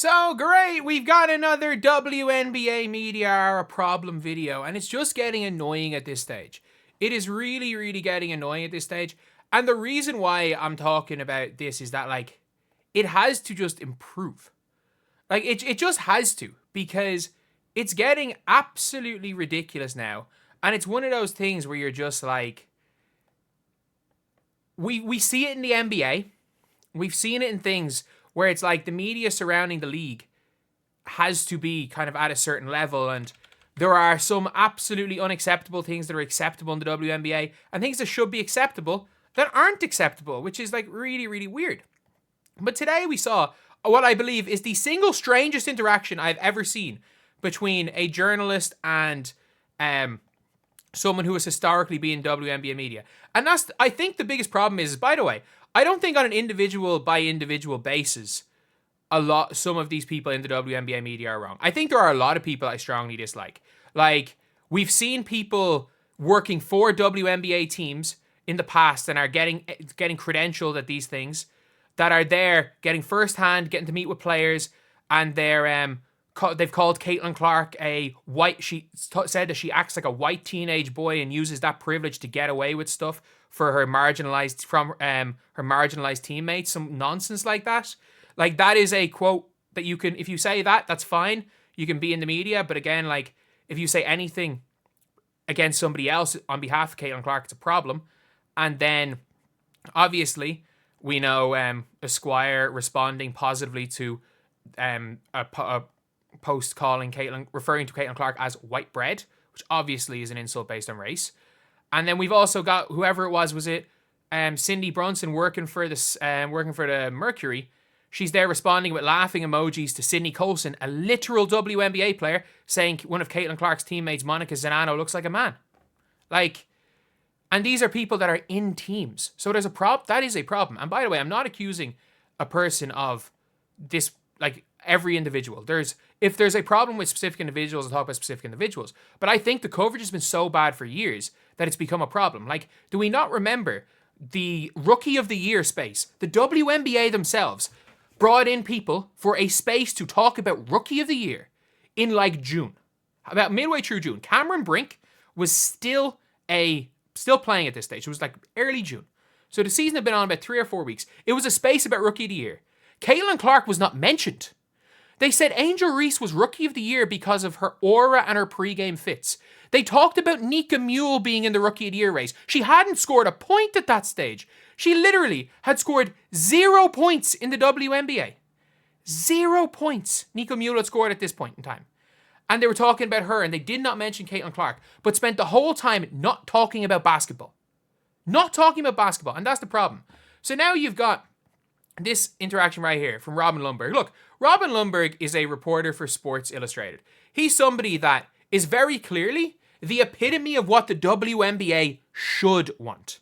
So great, we've got another WNBA Media problem video, and it's just getting annoying at this stage. It is really, really getting annoying at this stage. And the reason why I'm talking about this is that, like, it has to just improve. Like, it just has to, because it's getting absolutely ridiculous now. And it's one of those things where you're just like, we see it in the NBA. We've seen it in things where it's like the media surrounding the league has to be kind of at a certain level, and there are some absolutely unacceptable things that are acceptable in the WNBA and things that should be acceptable that aren't acceptable, which is like really, really weird. But today we saw what I believe is the single strangest interaction I've ever seen between a journalist and someone who has historically been WNBA media. And that's, I think the biggest problem is, by the way, I don't think on an individual by individual basis, some of these people in the WNBA media are wrong. I think there are a lot of people I strongly dislike. Like, we've seen people working for WNBA teams in the past and are getting credentialed at these things, that are there getting firsthand, getting to meet with players, and they've called Caitlin Clark a white. She said that she acts like a white teenage boy and uses that privilege to get away with stuff for her marginalized teammates. Some nonsense like that. Like, that is a quote that you can, if you say that, that's fine. You can be in the media, but again, like, if you say anything against somebody else on behalf of Caitlin Clark, it's a problem. And then, obviously, we know Esquire responding positively to a post referring to Caitlin Clark as white bread, which obviously is an insult based on race. And then we've also got whoever it was it Cindy Brunson working for the Mercury. She's there responding with laughing emojis to Sydney Colson, a literal WNBA player, saying one of Caitlin Clark's teammates, Monica Zanano, looks like a man. Like, and these are people that are in teams. So there's a problem. That is a problem. And by the way, I'm not accusing a person of this, like, every individual. If there's a problem with specific individuals, I'll talk about specific individuals. But I think the coverage has been so bad for years that it's become a problem. Like, do we not remember the Rookie of the Year space? The WNBA themselves brought in people for a space to talk about Rookie of the Year in, like, June. About midway through June. Cameron Brink was still playing at this stage. It was like early June. So the season had been on about 3 or 4 weeks. It was a space about Rookie of the Year. Caitlin Clark was not mentioned. They said Angel Reese was Rookie of the Year because of her aura and her pregame fits. They talked about Nika Mule being in the Rookie of the Year race. She hadn't scored a point at that stage. She literally had scored 0 points in the WNBA. 0 points Nika Mule had scored at this point in time. And they were talking about her, and they did not mention Caitlin Clark, but spent the whole time not talking about basketball. Not talking about basketball, and that's the problem. So now you've got this interaction right here from Robin Lundberg. Look, Robin Lundberg is a reporter for Sports Illustrated. He's somebody that is very clearly the epitome of what the WNBA should want.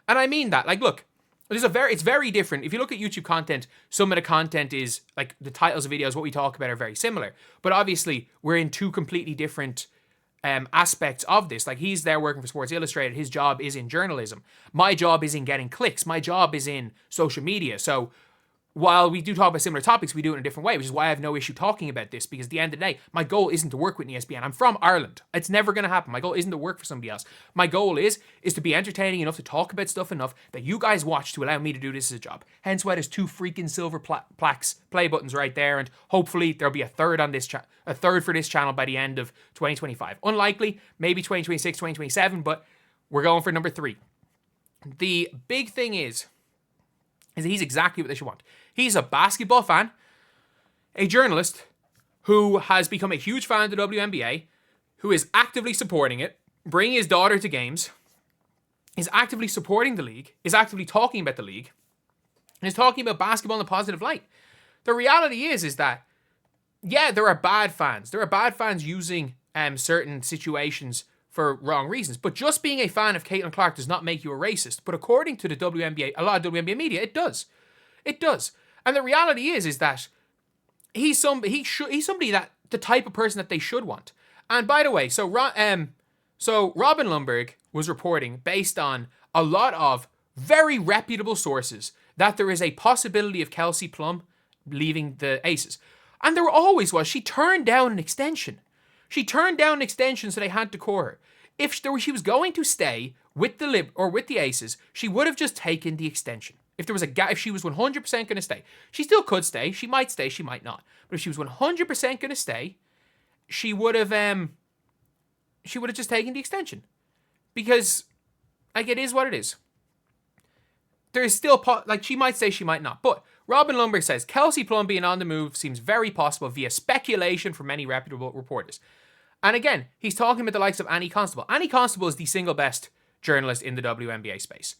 And I mean that. Like, look, it's very different. If you look at YouTube content, some of the content is, like, the titles of videos, what we talk about are very similar. But obviously, we're in two completely different aspects of this. Like, he's there working for Sports Illustrated. His job is in journalism. My job is in getting clicks. My job is in social media. So while we do talk about similar topics, we do it in a different way, which is why I have no issue talking about this, because at the end of the day, my goal isn't to work with ESPN. I'm from Ireland. It's never going to happen. My goal isn't to work for somebody else. My goal is to be entertaining enough, to talk about stuff enough that you guys watch to allow me to do this as a job. Hence why there's 2 freaking silver plaques, play buttons right there, and hopefully there'll be a third on this a third for this channel by the end of 2025. Unlikely, maybe 2026, 2027, but we're going for number 3. The big thing is that he's exactly what they should want. He's a basketball fan, a journalist who has become a huge fan of the WNBA, who is actively supporting it, bringing his daughter to games, is actively supporting the league, is actively talking about the league, and is talking about basketball in a positive light. The reality is that, yeah, there are bad fans. There are bad fans using certain situations for wrong reasons. But just being a fan of Caitlin Clark does not make you a racist. But according to the WNBA, a lot of WNBA media, it does. It does. And the reality is that he's somebody that the type of person that they should want. And by the way, so Robin Lundberg was reporting based on a lot of very reputable sources that there is a possibility of Kelsey Plum leaving the Aces. And there always was. She turned down an extension. She turned down an extension so they had to core her. If she was going to stay with the Aces, she would have just taken the extension. If there was if she was 100% going to stay, she still could stay. She might stay, she might not. But if she was 100% going to stay, she would have just taken the extension, because like it is what it is. There is still she might stay, she might not. But Robin Lundberg says Kelsey Plum being on the move seems very possible via speculation from many reputable reporters. And again, he's talking about the likes of Annie Constable. Annie Constable is the single best journalist in the WNBA space.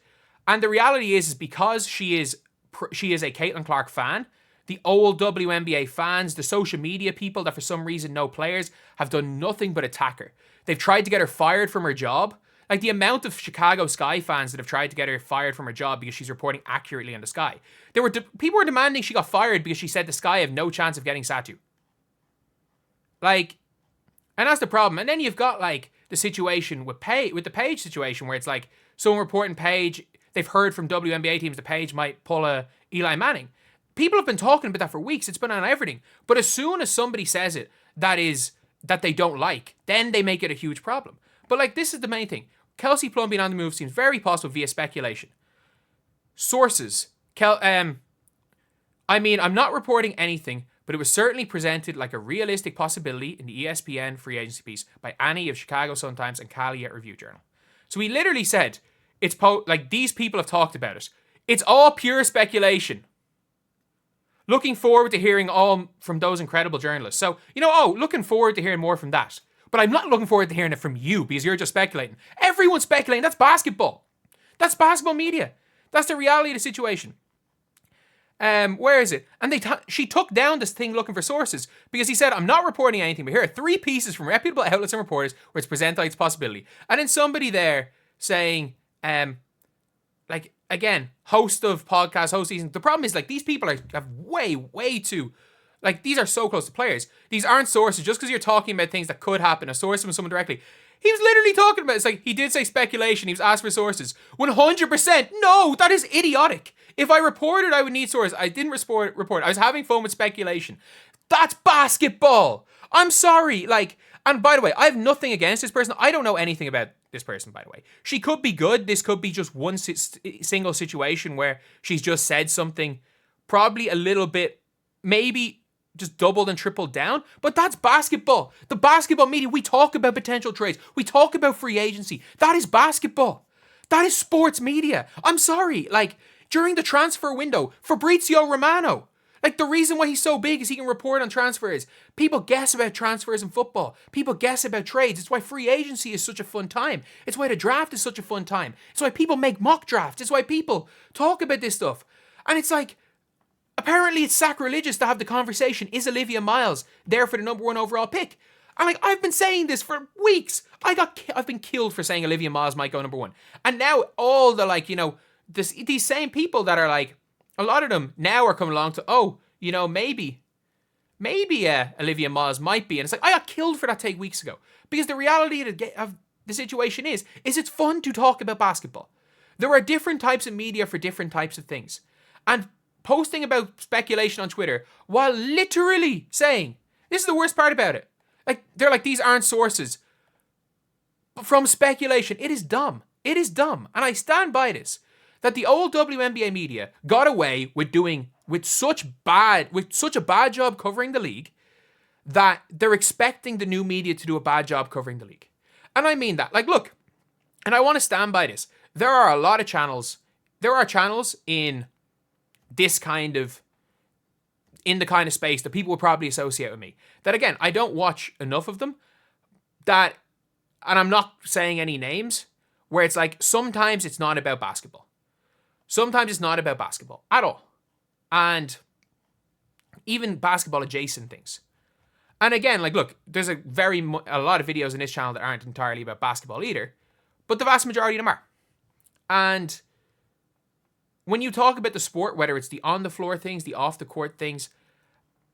And the reality is because she is a Caitlin Clark fan, the old WNBA fans, the social media people that for some reason know players, have done nothing but attack her. They've tried to get her fired from her job. Like the amount of Chicago Sky fans that have tried to get her fired from her job because she's reporting accurately on the Sky. People were demanding she got fired because she said the Sky have no chance of getting Satu. Like, and that's the problem. And then you've got like the situation with the Page situation where it's like someone reporting Page, they've heard from WNBA teams that Page might pull a Eli Manning. People have been talking about that for weeks. It's been on everything. But as soon as somebody says it, that they don't like, then they make it a huge problem. But like, this is the main thing. Kelsey Plum being on the move seems very possible via speculation. Sources. I'm not reporting anything, but it was certainly presented like a realistic possibility in the ESPN free agency piece by Annie of Chicago Sun-Times and Callie at Review Journal. So he literally said, like these people have talked about it. It's all pure speculation. Looking forward to hearing all from those incredible journalists. So, looking forward to hearing more from that. But I'm not looking forward to hearing it from you because you're just speculating. Everyone's speculating. That's basketball. That's basketball media. That's the reality of the situation. Where is it? And she took down this thing looking for sources because he said, I'm not reporting anything, but here are 3 pieces from reputable outlets and reporters where it's presented like it's a possibility. And then somebody there saying, again, host of podcasts, host season. The problem is like these people have way too, like these are so close to players. These aren't sources just because you're talking about things that could happen. A source from someone directly. He was literally talking about, it's like he did say speculation. He was asked for sources. 100%. No, that is idiotic. If I reported, I would need sources. I didn't report. I was having fun with speculation. That's basketball. I'm sorry. Like, and by the way, I have nothing against this person. I don't know anything about this person, by the way. She could be good. This could be just one single situation where she's just said something probably a little bit, maybe just doubled and tripled down. But that's basketball. The basketball media, we talk about potential trades. We talk about free agency. That is basketball. That is sports media. I'm sorry. Like, during the transfer window, Fabrizio Romano, like the reason why he's so big is he can report on transfers. People guess about transfers in football. People guess about trades. It's why free agency is such a fun time. It's why the draft is such a fun time. It's why people make mock drafts. It's why people talk about this stuff. And it's like, apparently it's sacrilegious to have the conversation, is Olivia Miles there for the number 1 overall pick? And like, I've been saying this for weeks. I've been killed for saying Olivia Miles might go number 1. And now all the these same people that are like, a lot of them now are coming along to, maybe Olivia Miles might be. And it's like, I got killed for that take weeks ago. Because the reality of the situation is it's fun to talk about basketball. There are different types of media for different types of things. And posting about speculation on Twitter while literally saying, this is the worst part about it. Like, they're like, these aren't sources. But from speculation, it is dumb. It is dumb. And I stand by this. That the old WNBA media got away with such a bad job covering the league that they're expecting the new media to do a bad job covering the league. And I mean that. Like, look, and I want to stand by this. There are a lot of channels. There are channels in the kind of space that people will probably associate with me. That again, I don't watch enough of them. And I'm not saying any names, where it's like, sometimes it's not about basketball. Sometimes it's not about basketball at all. And even basketball adjacent things. And again, like, look, there's a lot of videos in this channel that aren't entirely about basketball either, but the vast majority of them are. And when you talk about the sport, whether it's the on the floor things, the off the court things,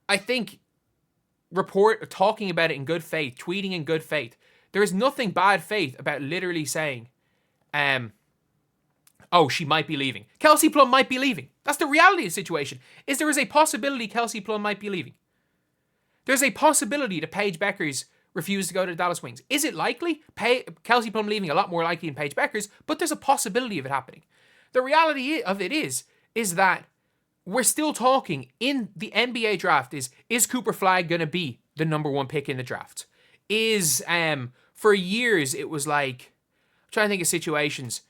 I think talking about it in good faith, tweeting in good faith, there is nothing bad faith about literally saying, she might be leaving. Kelsey Plum might be leaving. That's the reality of the situation. There is a possibility Kelsey Plum might be leaving. There's a possibility that Paige Beckers refused to go to the Dallas Wings. Is it likely? Kelsey Plum leaving a lot more likely than Paige Beckers, but there's a possibility of it happening. The reality of it is that we're still talking in the NBA draft is Cooper Flagg going to be the number one pick in the draft? For years, it was like, I'm trying to think of situations.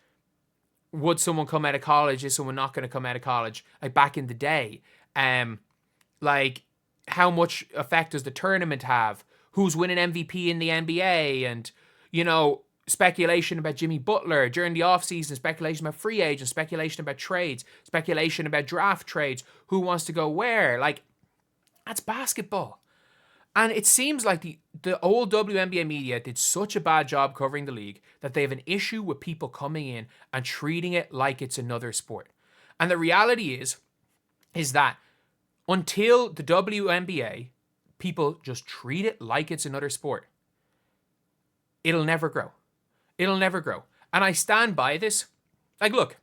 Would someone come out of college? Is someone not going to come out of college? Like back in the day, like how much effect does the tournament have? Who's winning MVP in the NBA? And, you know, speculation about Jimmy Butler during the offseason, speculation about free agents, speculation about trades, speculation about draft trades, who wants to go where. Like, that's basketball. And it seems like the old WNBA media did such a bad job covering the league that they have an issue with people coming in and treating it like it's another sport. And the reality is that until the WNBA, people just treat it like it's another sport, it'll never grow. It'll never grow. And I stand by this. Like, look,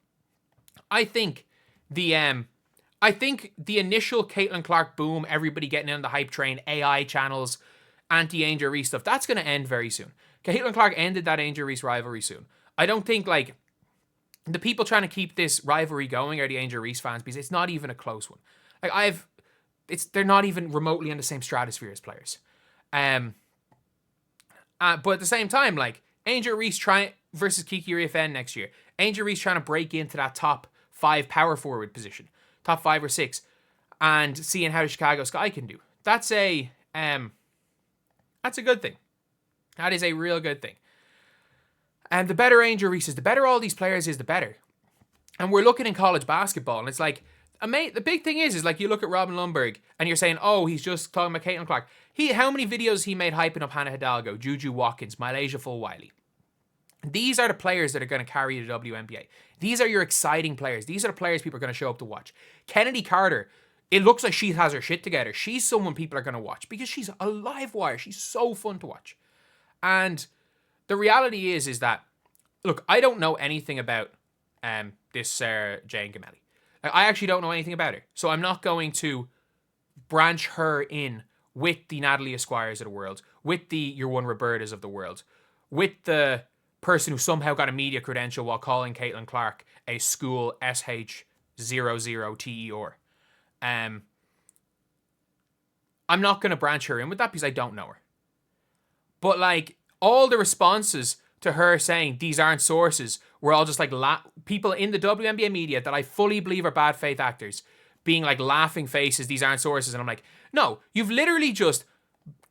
I think the initial Caitlin Clark boom, everybody getting on the hype train, AI channels, anti-Angel Reese stuff, that's going to end very soon. Caitlin Clark ended that Angel Reese rivalry soon. I don't think, like, the people trying to keep this rivalry going are the Angel Reese fans, because it's not even a close one. Like, they're not even remotely in the same stratosphere as players. But at the same time, like, Angel Reese versus Kiki Riafen next year. Angel Reese trying to break into that top 5 power forward position. Top 5 or 6, and seeing how the Chicago Sky can do. That's a good thing. That is a real good thing. And the better Angel Reese is, the better all these players is, the better. And we're looking in college basketball, and it's like, the big thing is like, you look at Robin Lundberg, and you're saying, oh, he's just talking about Caitlin Clark. How many videos he made hyping up Hannah Hidalgo, Juju Watkins, Malaysia Fulwiley? These are the players that are going to carry the WNBA. These are your exciting players. These are the players people are going to show up to watch. Kennedy Carter, it looks like she has her shit together. She's someone people are going to watch because she's a live wire. She's so fun to watch. And the reality is that, look, I don't know anything about this Sarah Jane Gamelli. I actually don't know anything about her. So I'm not going to branch her in with the Natalie Esquires of the world, with the Your One Robertas of the world, with the person who somehow got a media credential while calling Caitlin Clark a school SH00TER. I'm not going to branch her in with that because I don't know her. But like, all the responses to her saying these aren't sources were all just like people in the WNBA media that I fully believe are bad faith actors being like laughing faces, these aren't sources. And I'm like, no, you've literally just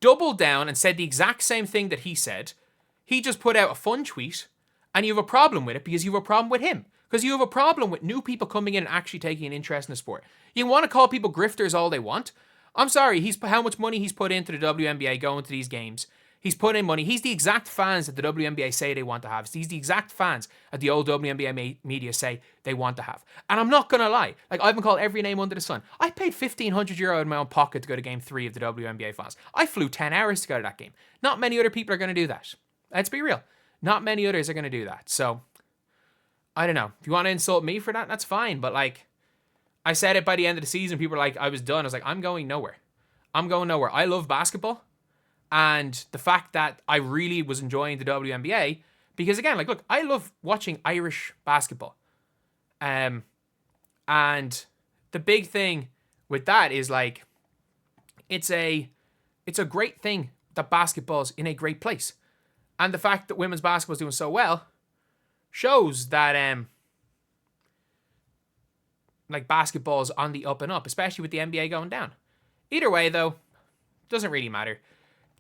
doubled down and said the exact same thing that he said. He just put out a fun tweet, and you have a problem with it because you have a problem with him. Because you have a problem with new people coming in and actually taking an interest in the sport. You want to call people grifters all they want. I'm sorry, how much money he's put into the WNBA going to these games. He's put in money. He's the exact fans that the WNBA say they want to have. He's the exact fans that the old WNBA media say they want to have. And I'm not going to lie. Like, I've been called every name under the sun. I paid €1,500 in my own pocket to go to Game 3 of the WNBA Finals. I flew 10 hours to go to that game. Not many other people are going to do that. Let's be real. Not many others are going to do that. So, I don't know. If you want to insult me for that, that's fine. But, like, I said it by the end of the season. People were like, I was done. I was like, I'm going nowhere. I'm going nowhere. I love basketball. And the fact that I really was enjoying the WNBA, because again, like, look, I love watching Irish basketball. And the big thing with that is, like, it's a great thing that basketball's in a great place. And the fact that women's basketball is doing so well shows that like, basketball's on the up and up, especially with the NBA going down. Either way, though, doesn't really matter.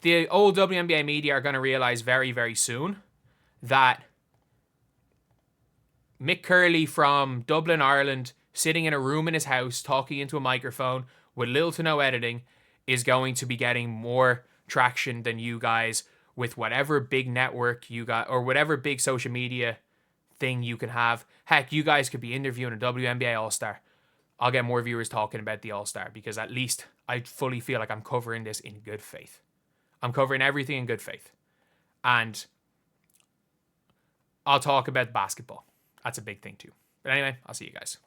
The old WNBA media are going to realize very, very soon that Mick Curley from Dublin, Ireland, sitting in a room in his house, talking into a microphone with little to no editing, is going to be getting more traction than you guys with whatever big network you got or whatever big social media thing you can have. Heck, you guys could be interviewing a WNBA All-Star. I'll get more viewers talking about the All-Star because at least I fully feel like I'm covering this in good faith. I'm covering everything in good faith. And I'll talk about basketball. That's a big thing too. But anyway, I'll see you guys.